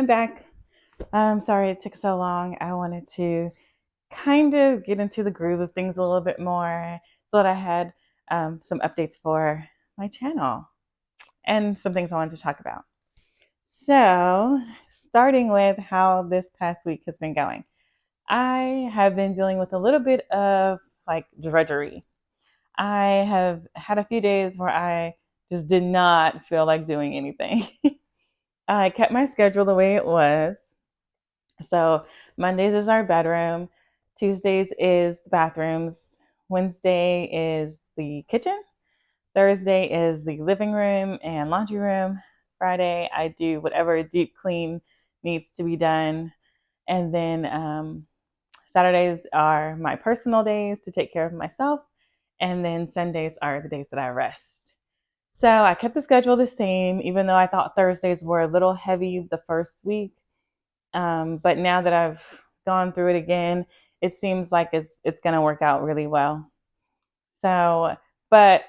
I'm back. I'm sorry it took so long. I wanted to kind of get into the groove of things a little bit more. Thought I had some updates for my channel and some things I wanted to talk about. So, starting with how this past week has been going, I have been dealing with a little bit of like drudgery. I have had a few days where I just did not feel like doing anything. I kept my schedule the way it was. So Mondays is our bedroom, Tuesdays is the bathrooms, Wednesday is the kitchen, Thursday is the living room and laundry room. Friday I do whatever deep clean needs to be done, and then Saturdays are my personal days to take care of myself, and then Sundays are the days that I rest. So I kept the schedule the same, even though I thought Thursdays were a little heavy the first week. But now that I've gone through it again, it seems like it's gonna work out really well. So, but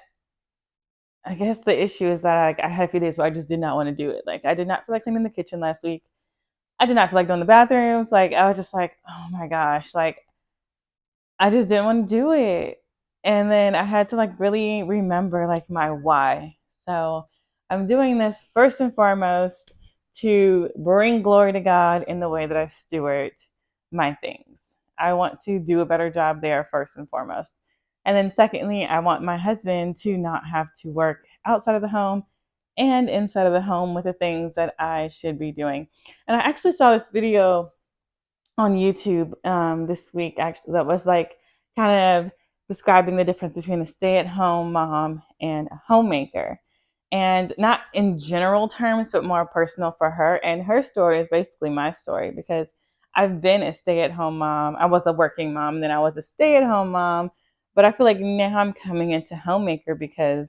I guess the issue is that I had a few days where I just did not want to do it. Like I did not feel like cleaning the kitchen last week. I did not feel like doing the bathrooms. Like I was just like, oh my gosh, like I just didn't want to do it. And then I had to like really remember like my why. So I'm doing this first and foremost to bring glory to God in the way that I steward my things. I want to do a better job there first and foremost. And then secondly, I want my husband to not have to work outside of the home and inside of the home with the things that I should be doing. And I actually saw this video on YouTube this week actually that was like kind of describing the difference between a stay-at-home mom and a homemaker. And not in general terms, but more personal for her. And her story is basically my story because I've been a stay-at-home mom. I was a working mom, then I was a stay-at-home mom. But I feel like now I'm coming into homemaker because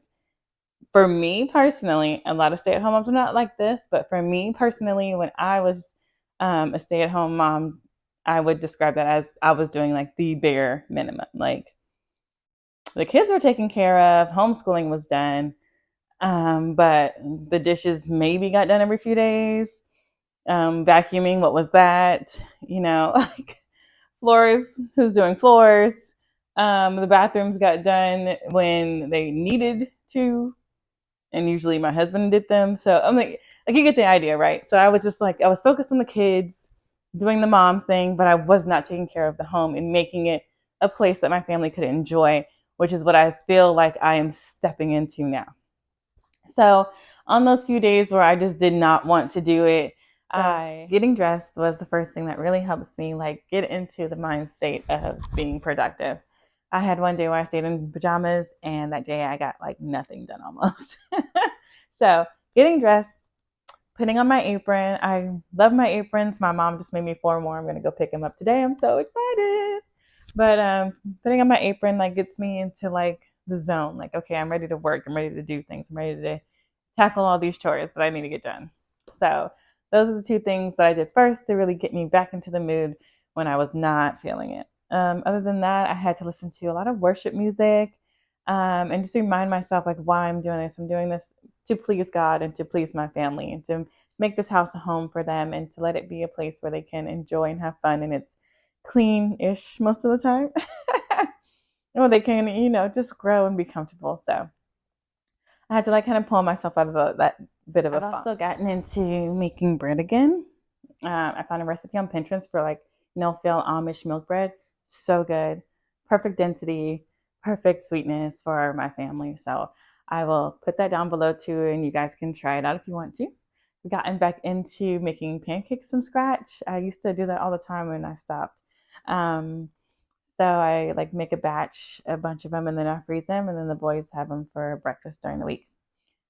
for me personally, a lot of stay-at-home moms are not like this, but for me personally, when I was a stay-at-home mom, I would describe that as I was doing like the bare minimum. Like the kids were taken care of, homeschooling was done, but the dishes maybe got done every few days. Vacuuming, what was that? Like floors, who's doing floors? The bathrooms got done when they needed to, and usually my husband did them. So I'm like you get the idea, right? So I was just like, I was focused on the kids, doing the mom thing, but I was not taking care of the home and making it a place that my family could enjoy, which is what I feel like I am stepping into now. So on those few days where I just did not want to do it, I getting dressed was the first thing that really helps me like get into the mind state of being productive. I had one day where I stayed in pajamas and that day I got like nothing done almost. So getting dressed, putting on my apron. I love my aprons. My mom just made me 4 more. I'm gonna go pick them up today. I'm so excited. But putting on my apron like gets me into like the zone. Like, okay, I'm ready to work. I'm ready to do things. I'm ready to tackle all these chores that I need to get done. So those are the two things that I did first to really get me back into the mood when I was not feeling it. Other than that, I had to listen to a lot of worship music, and just remind myself like why I'm doing this. I'm doing this to please God and to please my family and to make this house a home for them and to let it be a place where they can enjoy and have fun, and it's clean-ish most of the time. Or they can, just grow and be comfortable. So I had to like kind of pull myself out of that bit of a funk. I've also gotten into making bread again. I found a recipe on Pinterest for like no-fill Amish milk bread. So good, perfect density, perfect sweetness for my family. So I will put that down below too, and you guys can try it out if you want to. I've gotten back into making pancakes from scratch. I used to do that all the time when I stopped. So I like make a batch, a bunch of them, and then I freeze them, and then the boys have them for breakfast during the week.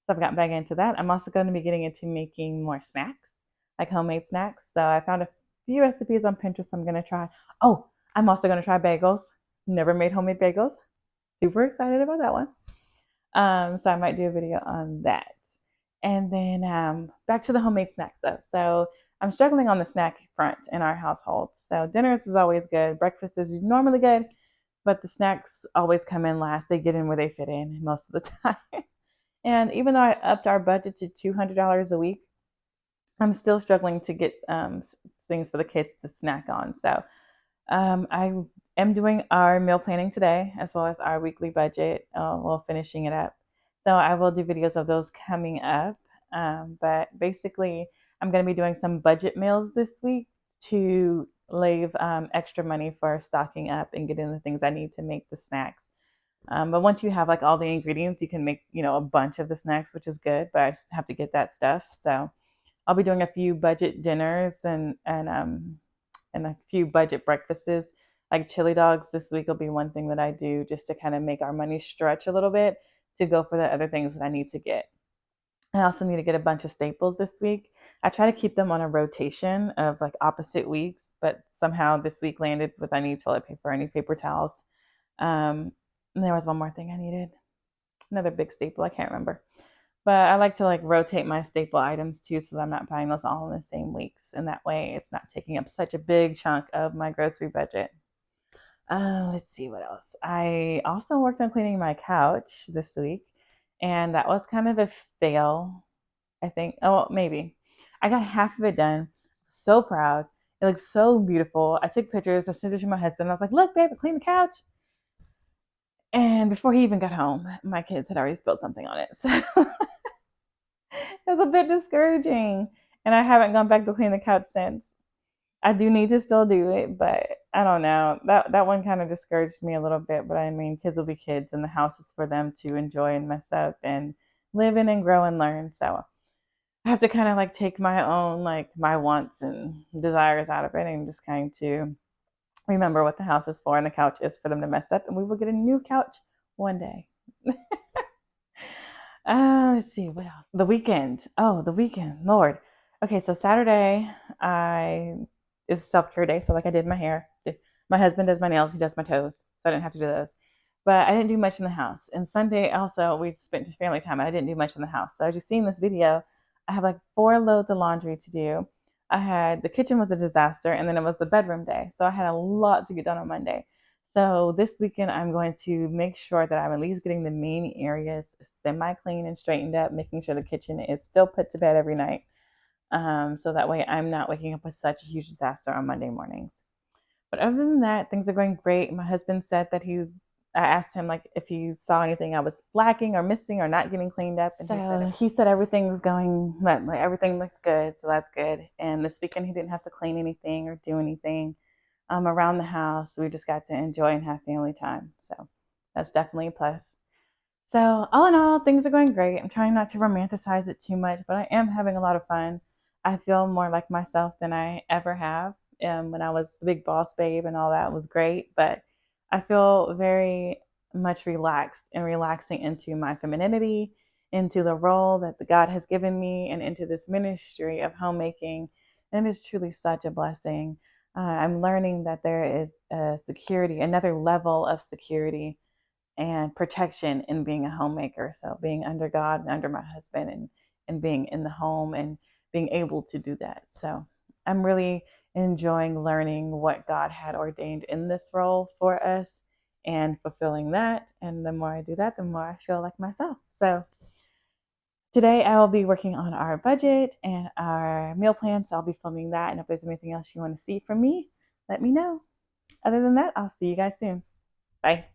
So I've gotten back into that. I'm also going to be getting into making more snacks, like homemade snacks. So I found a few recipes on Pinterest I'm going to try. Oh, I'm also going to try bagels. Never made homemade bagels. Super excited about that one. So I might do a video on that. And then back to the homemade snacks though. So I'm struggling on the snack front in our household. So dinners is always good. Breakfast is normally good, but the snacks always come in last. They get in where they fit in most of the time. And even though I upped our budget to $200 a week, I'm still struggling to get things for the kids to snack on. So I am doing our meal planning today, as well as our weekly budget. While finishing it up. So I will do videos of those coming up. But basically, I'm going to be doing some budget meals this week to leave extra money for stocking up and getting the things I need to make the snacks. But once you have like all the ingredients, you can make, a bunch of the snacks, which is good. But I just have to get that stuff. So I'll be doing a few budget dinners and a few budget breakfasts. Like chili dogs this week will be one thing that I do just to kind of make our money stretch a little bit to go for the other things that I need to get. I also need to get a bunch of staples this week. I try to keep them on a rotation of like opposite weeks, but somehow this week landed with I need toilet paper, I need paper towels. And there was one more thing I needed, another big staple, I can't remember. But I like to like rotate my staple items too, so that I'm not buying those all in the same weeks, and that way it's not taking up such a big chunk of my grocery budget. Let's see what else. I also worked on cleaning my couch this week, and that was kind of a fail, I think. Oh, maybe. I got half of it done. So proud. It looks so beautiful. I took pictures. I sent it to my husband. I was like, "Look, babe, I cleaned the couch." And before he even got home, my kids had already spilled something on it. So it was a bit discouraging. And I haven't gone back to clean the couch since. I do need to still do it, but I don't know. That one kind of discouraged me a little bit. But I mean, kids will be kids, and the house is for them to enjoy and mess up and live in and grow and learn. So I have to kind of like take my own like my wants and desires out of it, and just kind to remember what the house is for and the couch is for them to mess up, and we will get a new couch one day. Let's see what else. The weekend. Oh, the weekend. Lord. Okay, so Saturday I is self care day. So like I did my hair. My husband does my nails. He does my toes. So I didn't have to do those. But I didn't do much in the house. And Sunday also we spent family time. And I didn't do much in the house. So as you see in this video, I have like 4 loads of laundry to do. I had the kitchen was a disaster, and then it was the bedroom day. So I had a lot to get done on Monday. So this weekend, I'm going to make sure that I'm at least getting the main areas semi-clean and straightened up, making sure the kitchen is still put to bed every night. So that way I'm not waking up with such a huge disaster on Monday mornings. But other than that, things are going great. My husband said that I asked him like if he saw anything I was lacking or missing or not getting cleaned up, and so he said everything was going, like everything looked good, so that's good. And this weekend he didn't have to clean anything or do anything around the house. We just got to enjoy and have family time, so that's definitely a plus. So all in all, things are going great. I'm trying not to romanticize it too much, but I am having a lot of fun. I feel more like myself than I ever have. When I was the big boss babe and all that was great, but I feel very much relaxed and relaxing into my femininity, into the role that the God has given me, and into this ministry of homemaking. And it is truly such a blessing. I'm learning that there is a security, another level of security and protection in being a homemaker. So being under God and under my husband, and being in the home and being able to do that. So I'm really enjoying learning what God had ordained in this role for us and fulfilling that. And the more I do that, the more I feel like myself. So today I will be working on our budget and our meal plan. So I'll be filming that. And if there's anything else you want to see from me, let me know. Other than that, I'll see you guys soon. Bye.